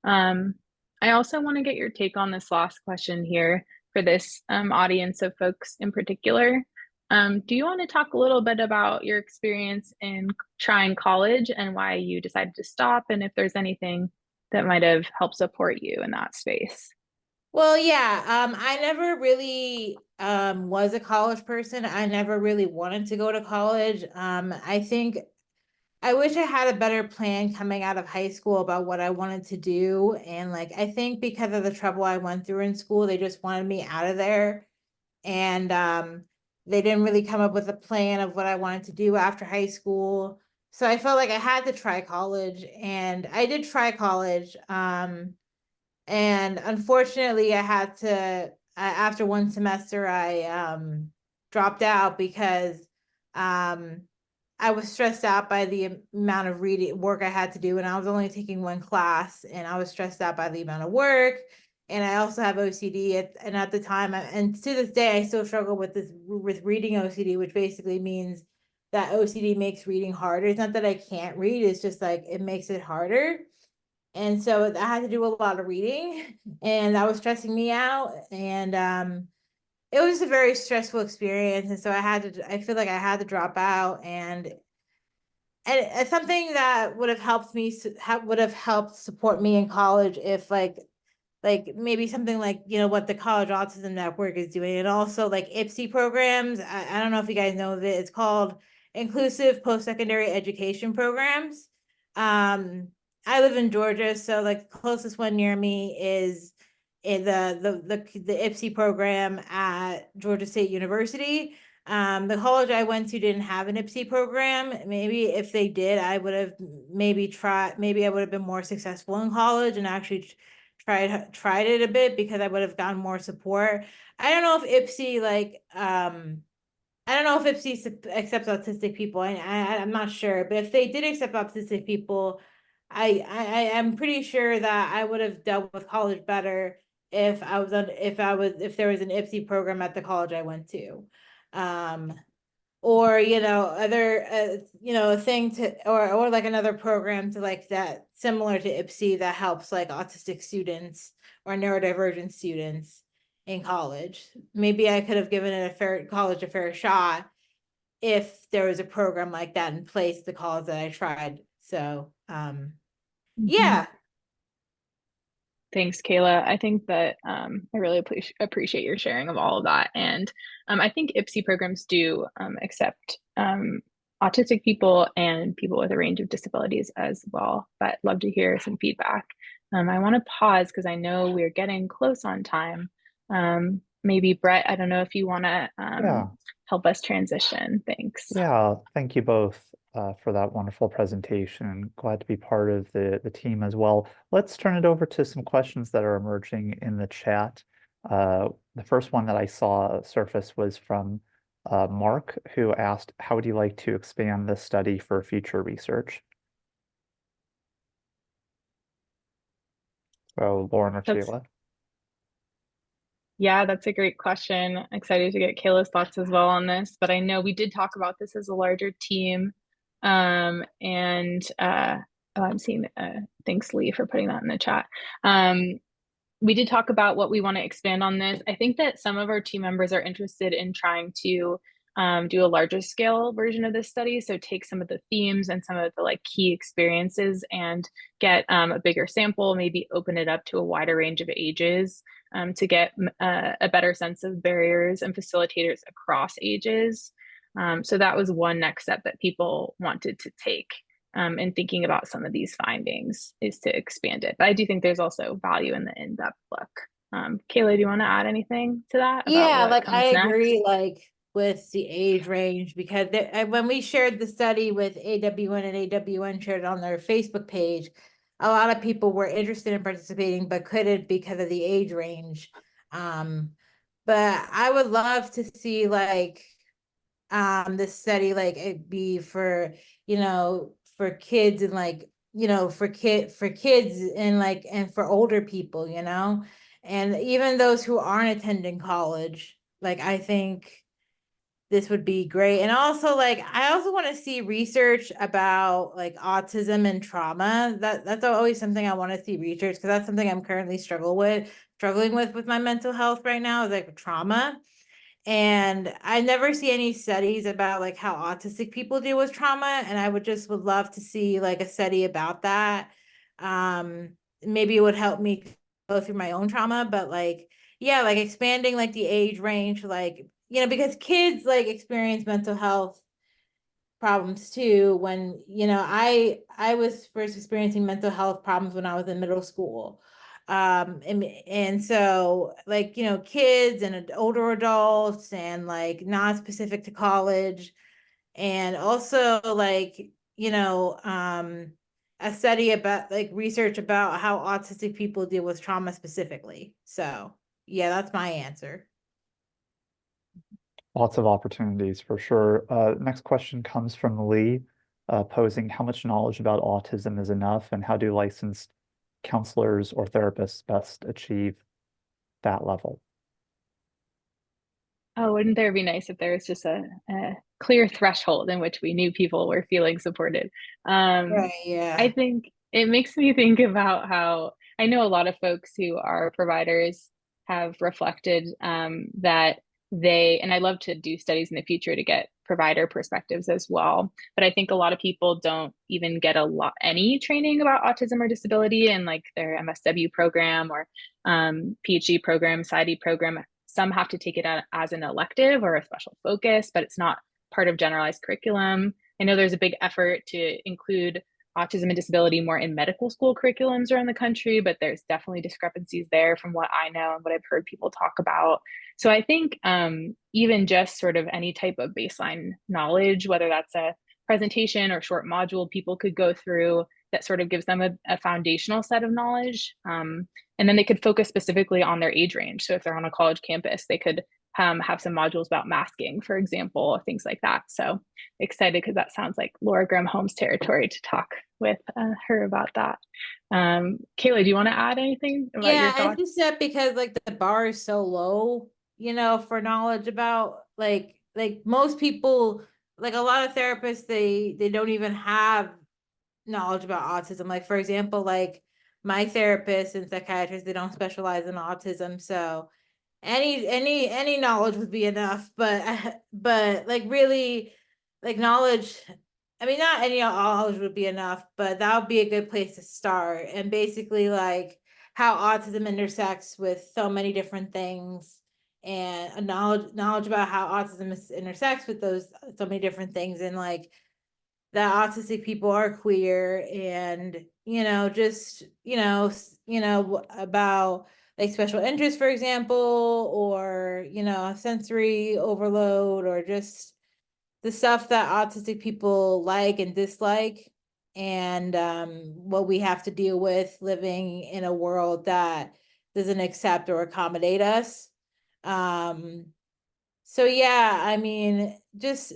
Um, I also want to get your take on this last question here for this audience of folks in particular. Do you want to talk a little bit about your experience in trying college and why you decided to stop, and if there's anything that might have helped support you in that space? Well, yeah, I never really was a college person. I never really wanted to go to college. I think I wish I had a better plan coming out of high school about what I wanted to do. And like, I think because of the trouble I went through in school, they just wanted me out of there. And they didn't really come up with a plan of what I wanted to do after high school. So I felt like I had to try college, and I did try college. And unfortunately, I had to after one semester, I dropped out because I was stressed out by the amount of reading work I had to do, and I was only taking one class, and I was stressed out by the amount of work. And I also have OCD, and at the time, and to this day, I still struggle with reading OCD, which basically means that OCD makes reading harder. It's not that I can't read; it's just like it makes it harder. And so I had to do a lot of reading, and that was stressing me out. And it was a very stressful experience, and so I feel like I had to drop out. And it's something that would have helped me, would have helped support me in college if like maybe something like, you know, what the College Autism Network is doing, and also like IPSI programs. I don't know if you guys know of it. It's called Inclusive Post-Secondary Education Programs. I live in Georgia, so like the closest one near me is in the IPSI program at Georgia State University. The college I went to didn't have an IPSI program. Maybe if they did, I would have maybe I would have been more successful in college and actually tried it a bit, because I would have gotten more support. I don't know if IPSI I don't know if IPSI accepts autistic people. I'm not sure, but if they did accept autistic people, I am pretty sure that I would have dealt with college better if if there was an IPSI program at the college I went to. Or you know, other you know, a thing to, or like another program to like that similar to IPSI that helps like autistic students or neurodivergent students in college. Maybe I could have given it a fair shot if there was a program like that in place, the college that I tried. So yeah. Thanks, Kayla. I think that I really appreciate your sharing of all of that. And I think IPSI programs do accept autistic people and people with a range of disabilities as well. But love to hear some feedback. I want to pause because I know we're getting close on time. Maybe Brett, I don't know if you want to Yeah. help us transition. Thanks. Yeah, thank you both for that wonderful presentation. Glad to be part of the team as well. Let's turn it over to some questions that are emerging in the chat. The first one that I saw surface was from Mark, who asked, how would you like to expand this study for future research? So Lauren or Sheila? Yeah, that's a great question. Excited to get Kayla's thoughts as well on this, but I know we did talk about this as a larger team. And I'm seeing, thanks Lee for putting that in the chat. We did talk about what we want to expand on this. I think that some of our team members are interested in trying to do a larger scale version of this study. So take some of the themes and some of the like key experiences and get a bigger sample, maybe open it up to a wider range of ages to get a better sense of barriers and facilitators across ages. So that was one next step that people wanted to take in thinking about some of these findings, is to expand it. But I do think there's also value in the in-depth look. Kayla, do you want to add anything to that about Yeah, what like I comes next? agree, like with the age range, because when we shared the study with AWN, and AWN shared it on their Facebook page, a lot of people were interested in participating but couldn't because of the age range. But I would love to see like this study like it be for, you know, for kids, and like, you know, for kids and like, and for older people, you know, and even those who aren't attending college. Like I think this would be great. And also like I also want to see research about like autism and trauma. That's always something I want to see research, because that's something I'm currently struggling with my mental health right now, is like trauma. And I never see any studies about like how autistic people deal with trauma, and I would love to see like a study about that. Maybe it would help me go through my own trauma, but like, yeah, like expanding like the age range, like, you know, because kids like experience mental health problems too. When, you know, I was first experiencing mental health problems when I was in middle school. And so like, you know, kids and older adults, and like not specific to college. And also like, you know, a study about like research about how autistic people deal with trauma specifically. So yeah, that's my answer. Lots of opportunities for sure. Next question comes from Lee, posing how much knowledge about autism is enough and how do licensed counselors or therapists best achieve that level? Oh, wouldn't there be nice if there was just a clear threshold in which we knew people were feeling supported? Right, I yeah. think it makes me think about how I know a lot of folks who are providers have reflected that and I'd love to do studies in the future to get provider perspectives as well. But I think a lot of people don't even get any training about autism or disability in like their MSW program or PhD program, PsyD program. Some have to take it as an elective or a special focus, but it's not part of generalized curriculum. I know there's a big effort to include autism and disability more in medical school curriculums around the country, but there's definitely discrepancies there from what I know and what I've heard people talk about. So I think even just sort of any type of baseline knowledge, whether that's a presentation or short module people could go through that sort of gives them a foundational set of knowledge. And then they could focus specifically on their age range. So if they're on a college campus, they could have some modules about masking, for example, things like that. So excited because that sounds like Laura Graham Holmes territory to talk with her about that. Kayla, do you want to add anything about your Yeah, thoughts? it's just that because like the bar is so low, you know, for knowledge about like most people, like a lot of therapists, they don't even have knowledge about autism. Like for example, like my therapist and psychiatrist, they don't specialize in autism, so any knowledge would be enough. But like really, like knowledge. I mean, not any knowledge would be enough, but that would be a good place to start. And basically, like how autism intersects with so many different things, and a knowledge about how autism intersects with those so many different things, and like that autistic people are queer, and just about like special interests, for example, or sensory overload, or just the stuff that autistic people like and dislike, and what we have to deal with living in a world that doesn't accept or accommodate us. So yeah, I mean, just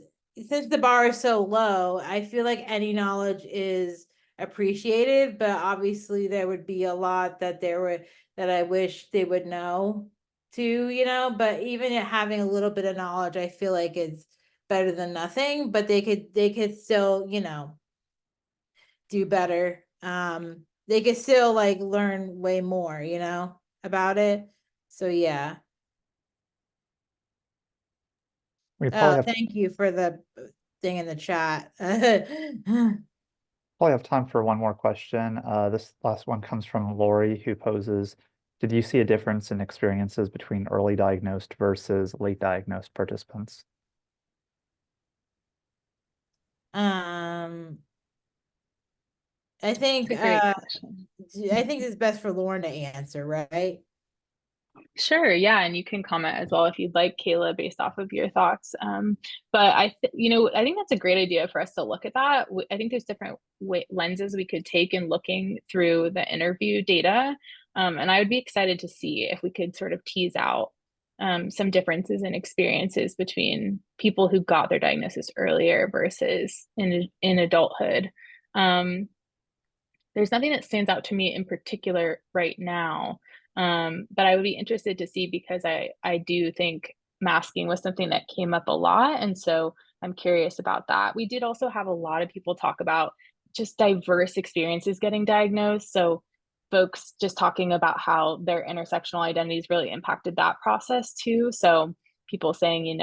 since the bar is so low, I feel like any knowledge is appreciated, but obviously there would be a lot that I wish they would know too, but even having a little bit of knowledge, I feel like it's better than nothing, but they could still, do better. They could still like learn way more, about it. So yeah. We probably have Thank you for the thing in the chat. Probably have time for one more question. This last one comes from Lori, who poses, did you see a difference in experiences between early diagnosed versus late diagnosed participants? Um, I think It's a great question. I think it's best for Lauren to answer, right? Sure, yeah, and you can comment as well if you'd like, Kayla, based off of your thoughts. But I think that's a great idea for us to look at that. I think there's different lenses we could take in looking through the interview data, and I would be excited to see if we could sort of tease out some differences in experiences between people who got their diagnosis earlier versus in adulthood. Um, there's nothing that stands out to me in particular right now, but I would be interested to see because I do think masking was something that came up a lot, and so I'm curious about that. We did also have a lot of people talk about just diverse experiences getting diagnosed, so folks just talking about how their intersectional identities really impacted that process too. So people saying,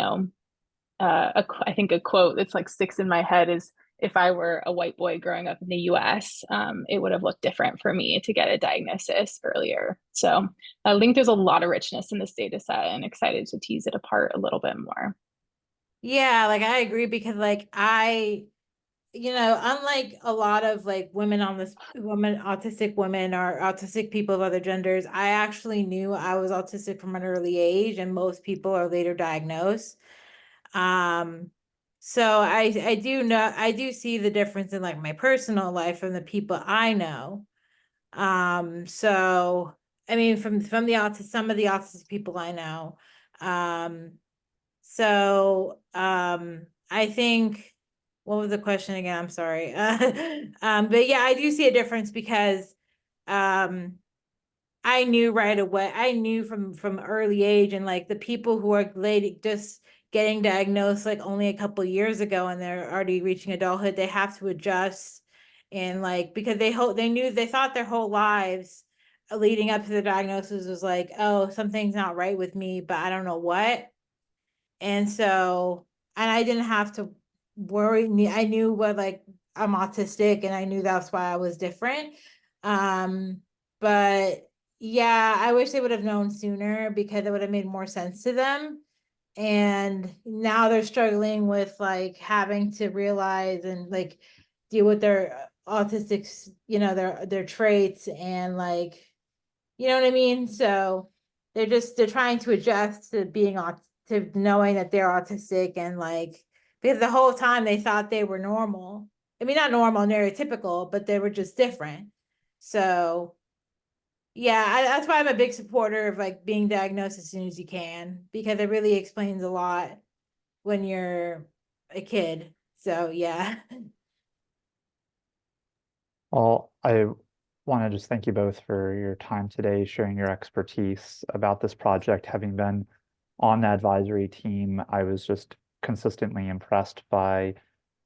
I think a quote that's like sticks in my head is if I were a white boy growing up in the US, it would have looked different for me to get a diagnosis earlier. So I think there's a lot of richness in this data set and excited to tease it apart a little bit more. Yeah, like I agree because like unlike a lot of like autistic women or autistic people of other genders, I actually knew I was autistic from an early age, and most people are later diagnosed. So I do see the difference in like my personal life from the people I know. So I mean, from the some of the autistic people I know. So I think, what was the question again? I'm sorry. But yeah, I do see a difference because I knew right away. I knew from early age, and like the people who are late just getting diagnosed like only a couple years ago and they're already reaching adulthood, they have to adjust. And like, because they thought their whole lives leading up to the diagnosis was like, oh, something's not right with me, but I don't know what. And so, and I didn't have to worry. I knew what, like, I'm autistic and I knew that's why I was different. But yeah, I wish they would have known sooner because it would have made more sense to them. And now they're struggling with like having to realize and like deal with their autistics, you know, their traits and like, you know what I mean? So they're trying to adjust to being to knowing that they're autistic, and like, because the whole time they thought they were normal. I mean, not normal, neurotypical, but they were just different. So yeah, that's why I'm a big supporter of like being diagnosed as soon as you can, because it really explains a lot when you're a kid. So yeah. Well, I want to just thank you both for your time today, sharing your expertise about this project. Having been on the advisory team, I was just consistently impressed by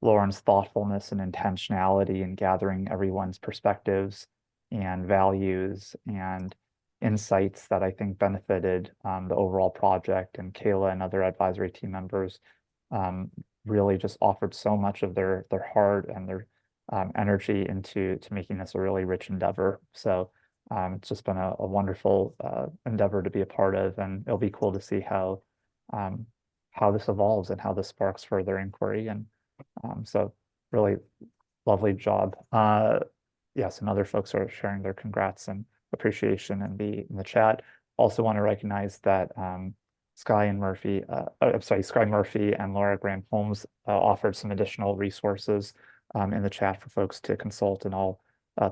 Lauren's thoughtfulness and intentionality in gathering everyone's perspectives and values and insights that I think benefited the overall project. And Kayla and other advisory team members really just offered so much of their heart and their energy into making this a really rich endeavor. So it's just been a wonderful endeavor to be a part of, and it'll be cool to see how this evolves and how this sparks further inquiry. And so really lovely job. Yes, and other folks are sharing their congrats and appreciation in the chat. Also want to recognize that Sky Murphy and Laura Graham Holmes offered some additional resources in the chat for folks to consult, and I'll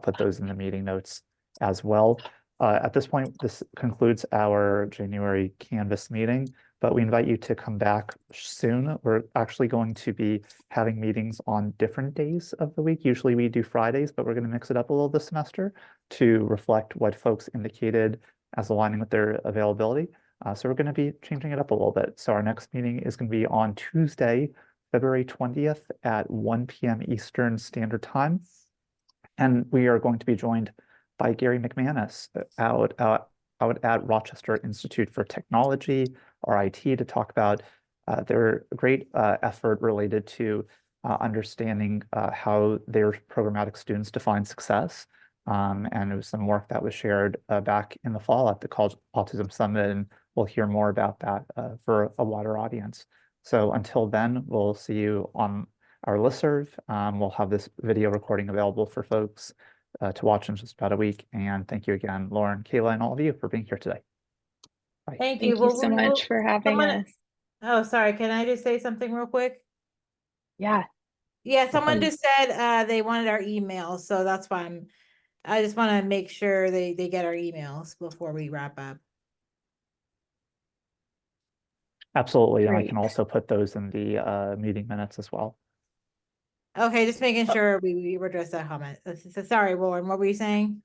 put those in the meeting notes as well. At this point, this concludes our January Canvas meeting, but we invite you to come back soon. We're actually going to be having meetings on different days of the week. Usually we do Fridays, but we're going to mix it up a little this semester to reflect what folks indicated as aligning with their availability. So we're going to be changing it up a little bit. So our next meeting is going to be on Tuesday, February 20th at 1 p.m. Eastern Standard Time. And we are going to be joined by Gary McManus out at Rochester Institute for Technology, RIT, to talk about their great effort related to understanding how their programmatic students define success. And it was some work that was shared back in the fall at the College Autism Summit, and we'll hear more about that for a wider audience. So until then, we'll see you on our listserv. We'll have this video recording available for folks to watch in just about a week. And thank you again, Lauren, Kayla, and all of you for being here today. Bye. Thank you. Thank you so much for having us. Oh, sorry. Can I just say something real quick? Yeah. Yeah, someone just said they wanted our emails, so that's why I just want to make sure they get our emails before we wrap up. Absolutely. And I Great. can also put those in the meeting minutes as well. Okay, just making sure we address that comment. So sorry, Lauren, what were you saying?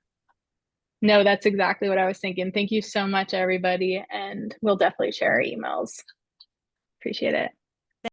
No, that's exactly what I was thinking. Thank you so much, everybody. And we'll definitely share our emails. Appreciate it.